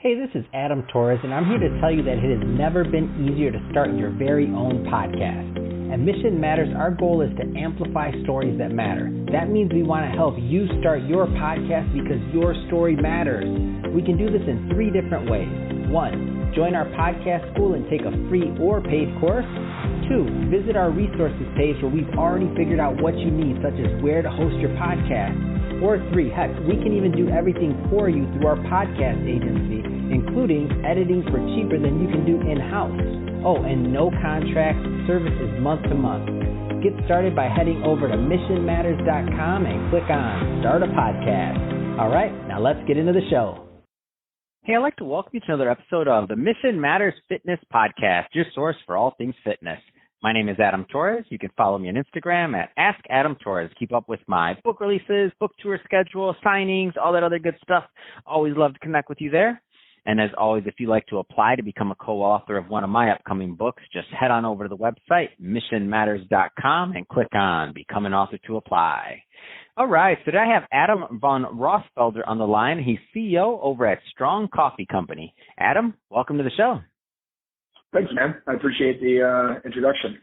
Hey, this is Adam Torres, and I'm here to tell you that it has never been easier to start your very own podcast. At Mission Matters, our goal is to amplify stories that matter. That means we want to help you start your podcast because your story matters. We can do this in 3 different ways. 1, join our podcast school and take a free or paid course. 2, visit our resources page where we've already figured out what you need, such as where to host your podcast. Or 3, heck, we can even do everything for you through our podcast agency, including editing for cheaper than you can do in-house. Oh, and no contract, service is month to month. Get started by heading over to missionmatters.com and click on Start a Podcast. All right, now let's get into the show. Hey, I'd like to welcome you to another episode of the Mission Matters Fitness Podcast, your source for all things fitness. My name is Adam Torres. You can follow me on Instagram at AskAdamTorres. Keep up with my book releases, book tour schedule, signings, all that other good stuff. Always love to connect with you there. And as always, if you'd like to apply to become a co-author of one of my upcoming books, just head on over to the website, missionmatters.com, and click on Become an Author to apply. All right, so today I have Adam von Rothfelder on the line. He's CEO over at Strong Coffee Company. Adam, welcome to the show. Thanks, man. I appreciate the introduction.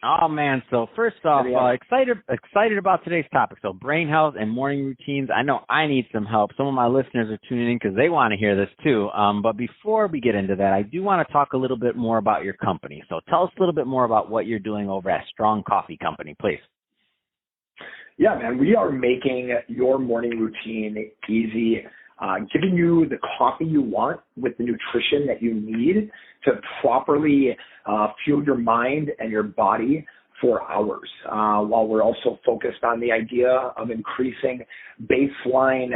Oh, man. So first off, excited about today's topic. So brain health and morning routines. I know I need some help. Some of my listeners are tuning in because they want to hear this too. But before we get into that, I do want to talk a little bit more about your company. So tell us a little bit more about what you're doing over at Strong Coffee Company, please. Yeah, man. We are making your morning routine easy, giving you the coffee you want with the nutrition that you need to properly fuel your mind and your body for hours, while we're also focused on the idea of increasing baseline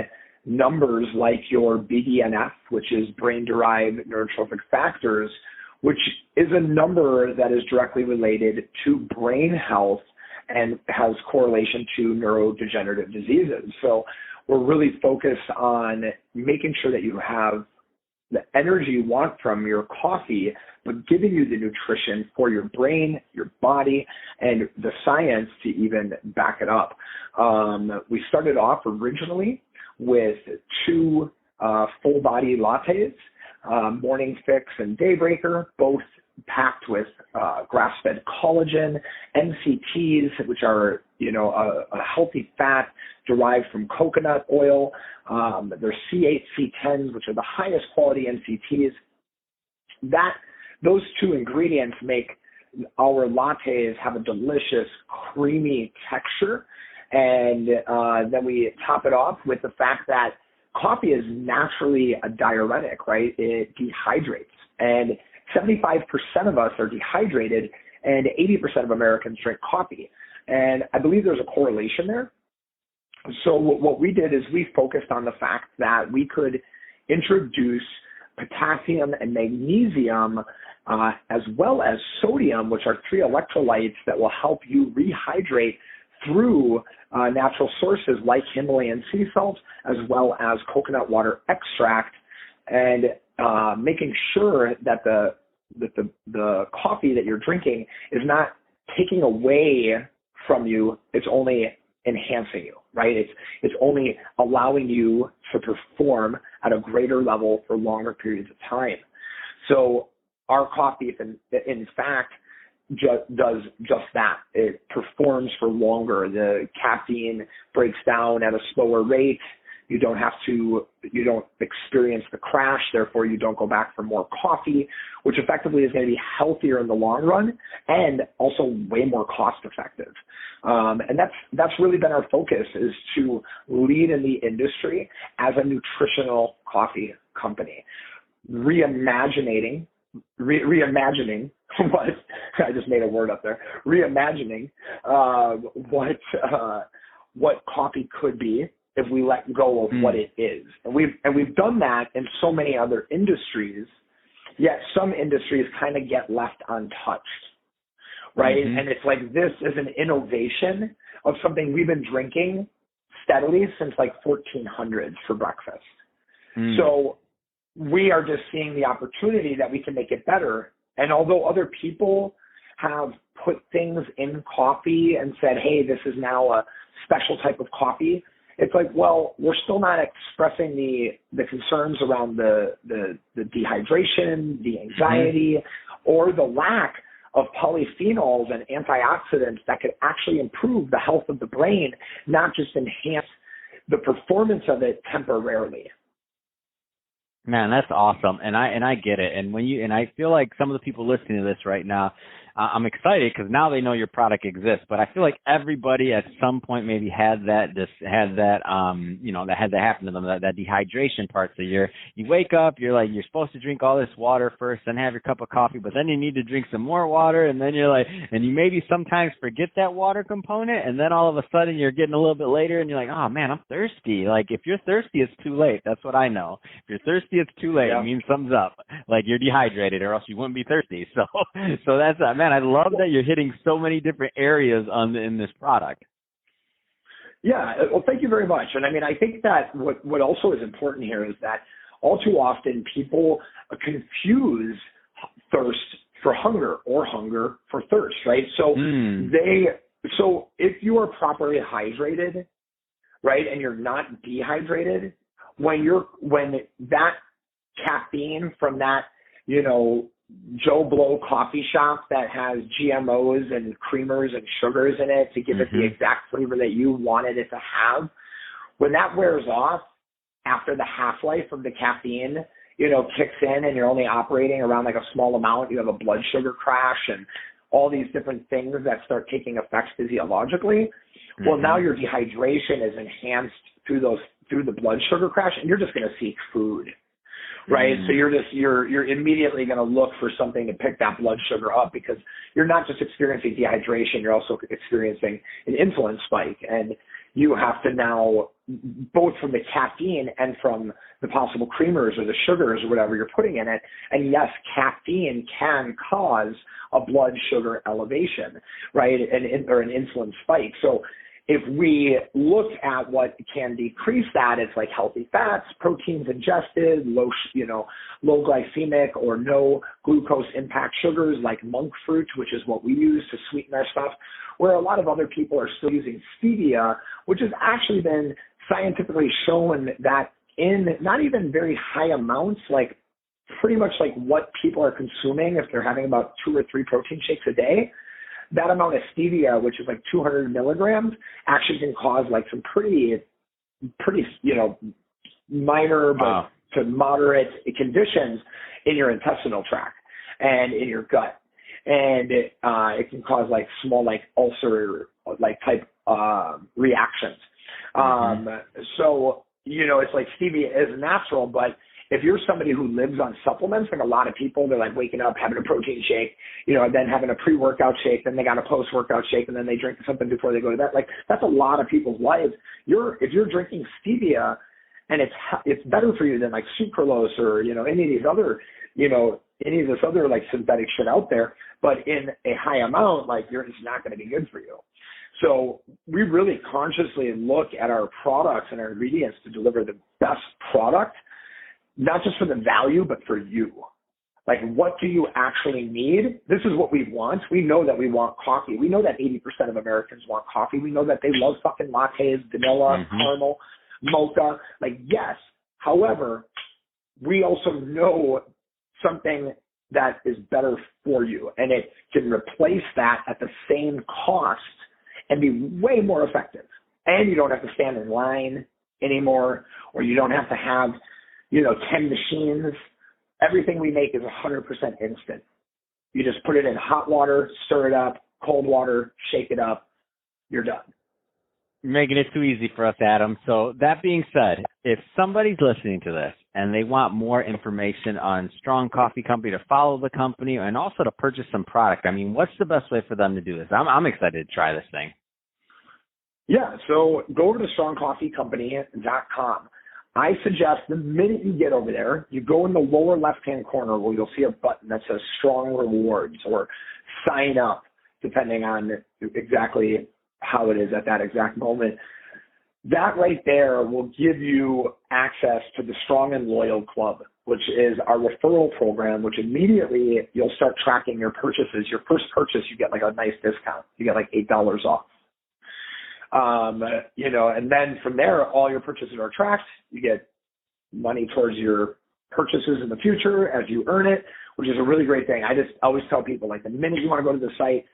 numbers like your BDNF, which is brain-derived neurotrophic factors, which is a number that is directly related to brain health and has correlation to neurodegenerative diseases. So we're really focused on making sure that you have the energy you want from your coffee, but giving you the nutrition for your brain, your body, and the science to even back it up. We started off originally with 2 full-body lattes, Morning Fix and Daybreaker, both packed with grass-fed collagen, MCTs, which are, a healthy fat derived from coconut oil. There's C8, C10s, which are the highest quality MCTs. Those 2 ingredients make our lattes have a delicious, creamy texture. And then we top it off with the fact that coffee is naturally a diuretic, right? It dehydrates. And 75% of us are dehydrated, and 80% of Americans drink coffee. And I believe there's a correlation there. So what we did is we focused on the fact that we could introduce potassium and magnesium as well as sodium, which are 3 electrolytes that will help you rehydrate through natural sources like Himalayan sea salt as well as coconut water extract, and making sure that the coffee that you're drinking is not taking away from you, it's only enhancing you, right? It's only allowing you to perform at a greater level for longer periods of time. So our coffee, in fact, does just that. It performs for longer. The caffeine breaks down at a slower rate. You don't experience the crash, therefore you don't go back for more coffee, which effectively is going to be healthier in the long run and also way more cost effective. And that's really been our focus, is to lead in the industry as a nutritional coffee company, reimagining what I just made a word up there. Reimagining what coffee could be if we let go of what it is. And we've done that in so many other industries, yet some industries kind of get left untouched, right? Mm-hmm. And it's like, this is an innovation of something we've been drinking steadily since like 1400s for breakfast. So we are just seeing the opportunity that we can make it better. And although other people have put things in coffee and said, hey, this is now a special type of coffee, it's like, well, we're still not expressing the concerns around the dehydration, the anxiety, or the lack of polyphenols and antioxidants that could actually improve the health of the brain, not just enhance the performance of it temporarily. Man, that's awesome. And I get it. And I feel like some of the people listening to this right now, I'm excited because now they know your product exists. But I feel like everybody at some point maybe had that happen to them, that dehydration part. So you wake up, you're supposed to drink all this water first, then have your cup of coffee, but then you need to drink some more water, and then and you maybe sometimes forget that water component, and then all of a sudden you're getting a little bit later, and you're like, oh man, I'm thirsty. Like if you're thirsty, it's too late. That's what I know. If you're thirsty, it's too late. It means something's up. Like you're dehydrated, or else you wouldn't be thirsty. So that's man, I love that you're hitting so many different areas in this product. Yeah, well, thank you very much. And I mean, I think that what also is important here is that all too often people confuse thirst for hunger or hunger for thirst, right? So so if you are properly hydrated, right, and you're not dehydrated, when that caffeine from that, Joe Blow coffee shop that has GMOs and creamers and sugars in it to give it the exact flavor that you wanted it to have, when that wears off after the half-life of the caffeine, kicks in and you're only operating around like a small amount, you have a blood sugar crash and all these different things that start taking effect physiologically. Well, now your dehydration is enhanced through the blood sugar crash, and you're just going to seek food. Right. So you're immediately going to look for something to pick that blood sugar up, because you're not just experiencing dehydration, you're also experiencing an insulin spike. And you have to now, both from the caffeine and from the possible creamers or the sugars or whatever you're putting in it. And yes, caffeine can cause a blood sugar elevation, right? Or an insulin spike. So if we look at what can decrease that, it's like healthy fats, proteins ingested, low glycemic or no glucose impact sugars like monk fruit, which is what we use to sweeten our stuff, where a lot of other people are still using stevia, which has actually been scientifically shown that in not even very high amounts, like pretty much like what people are consuming if they're having about 2 or 3 protein shakes a day, that amount of stevia, which is like 200 milligrams, actually can cause like some pretty, minor but to moderate conditions in your intestinal tract and in your gut. And it can cause like small, like ulcer, like type reactions. So, it's like stevia is natural, but if you're somebody who lives on supplements, like a lot of people, they're like waking up, having a protein shake, and then having a pre-workout shake, then they got a post-workout shake, and then they drink something before they go to bed. Like that's a lot of people's lives. If you're drinking stevia, and it's better for you than like sucralose or any of these other any of this other like synthetic shit out there, but in a high amount, like it's not going to be good for you. So we really consciously look at our products and our ingredients to deliver the best product, not just for the value, but for you. Like, what do you actually need? This is what we want. We know that we want coffee. We know that 80% of Americans want coffee. We know that they love fucking lattes, vanilla, caramel, mocha. Like, yes. However, we also know something that is better for you, and it can replace that at the same cost and be way more effective. And you don't have to stand in line anymore, or you don't have to have 10 machines. Everything we make is 100% instant. You just put it in hot water, stir it up, cold water, shake it up, you're done. You're making it too easy for us, Adam. So that being said, if somebody's listening to this and they want more information on Strong Coffee Company, to follow the company and also to purchase some product, I mean, what's the best way for them to do this? I'm excited to try this thing. Yeah, so go over to strongcoffeecompany.com. I suggest the minute you get over there, you go in the lower left-hand corner where you'll see a button that says Strong Rewards or Sign Up, depending on exactly how it is at that exact moment. That right there will give you access to the Strong and Loyal Club, which is our referral program, which immediately you'll start tracking your purchases. Your first purchase, you get like a nice discount. You get like $8 off. And then from there, all your purchases are tracked. You get money towards your purchases in the future as you earn it, which is a really great thing. I just always tell people, like, the minute you want to go to the site,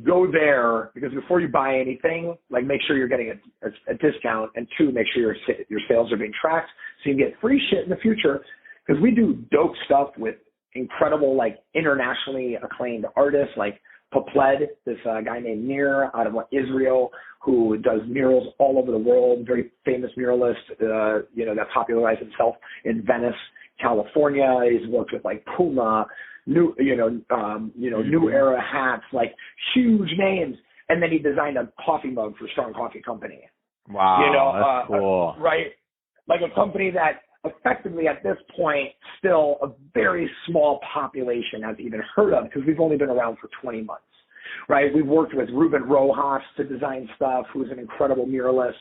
go there, because before you buy anything, like, make sure you're getting a discount, and 2, make sure your sales are being tracked so you can get free shit in the future, because we do dope stuff with incredible, like, internationally acclaimed artists like Popled, this guy named Nir out of Israel, who does murals all over the world, very famous muralist, that popularized himself in Venice, California. He's worked with like Puma, New Era hats, like huge names. And then he designed a coffee mug for Strong Coffee Company. Wow, that's cool. Right? Like a company that effectively at this point still a very small population has even heard of, because we've only been around for 20 months, right? We've worked with Ruben Rojas to design stuff, who's an incredible muralist.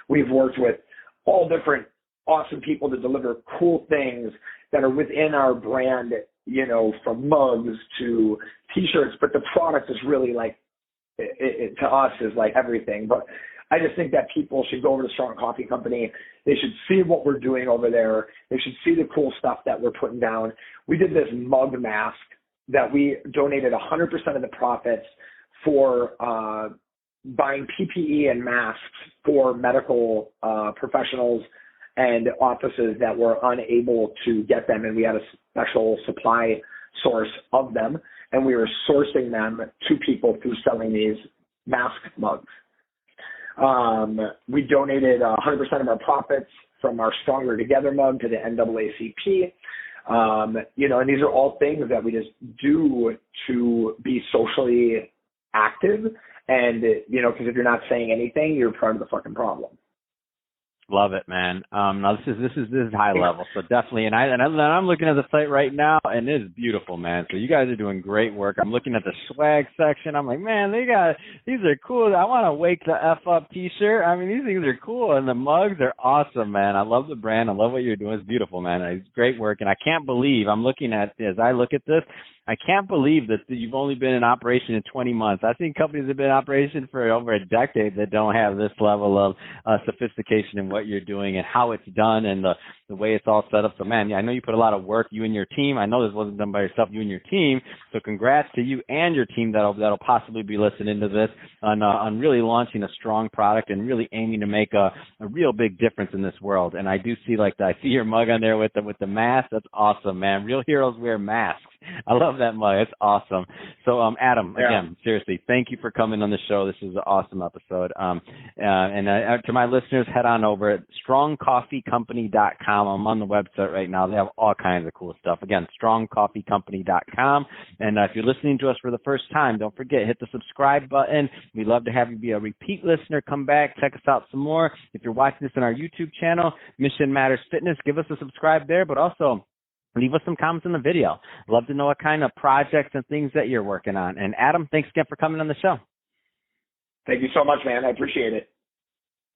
We've worked with all different awesome people to deliver cool things that are within our brand, from mugs to T-shirts, but the product is really like, it to us is like everything. But I just think that people should go over to Strong Coffee Company. They should see what we're doing over there. They should see the cool stuff that we're putting down. We did this mug mask that we donated 100% of the profits for buying PPE and masks for medical professionals and offices that were unable to get them, and we had a special supply source of them, and we were sourcing them to people through selling these mask mugs. We donated 100% of our profits from our Stronger Together mug to the NAACP. And these are all things that we just do to be socially active. And, because if you're not saying anything, you're part of the fucking problem. Love it, man. Now this is high level, so definitely. And I'm looking at the site right now, and it is beautiful, man. So you guys are doing great work. I'm looking at the swag section. I'm like, man, these are cool. I want to wake the F up T-shirt. I mean, these things are cool, and the mugs are awesome, man. I love the brand. I love what you're doing. It's beautiful, man. It's great work, and I can't believe I'm looking at as I look at this. I can't believe that you've only been in operation in 20 months. I've seen companies that have been in operation for over a decade that don't have this level of sophistication in what you're doing and how it's done and the way it's all set up. So, man, I know you put a lot of work, you and your team. I know this wasn't done by yourself, you and your team. So congrats to you and your team that'll possibly be listening to this on really launching a strong product and really aiming to make a real big difference in this world. And I do see I see your mug on there with the mask. That's awesome, man. Real heroes wear masks. I love that mug. It's awesome. So, Adam, again, seriously, thank you for coming on the show. This is an awesome episode. To my listeners, head on over at strongcoffeecompany.com. I'm on the website right now. They have all kinds of cool stuff. Again, strongcoffeecompany.com. And if you're listening to us for the first time, don't forget, hit the subscribe button. We'd love to have you be a repeat listener. Come back, check us out some more. If you're watching this on our YouTube channel, Mission Matters Fitness, give us a subscribe there, but also leave us some comments in the video. Love to know what kind of projects and things that you're working on. And Adam, thanks again for coming on the show. Thank you so much, man. I appreciate it.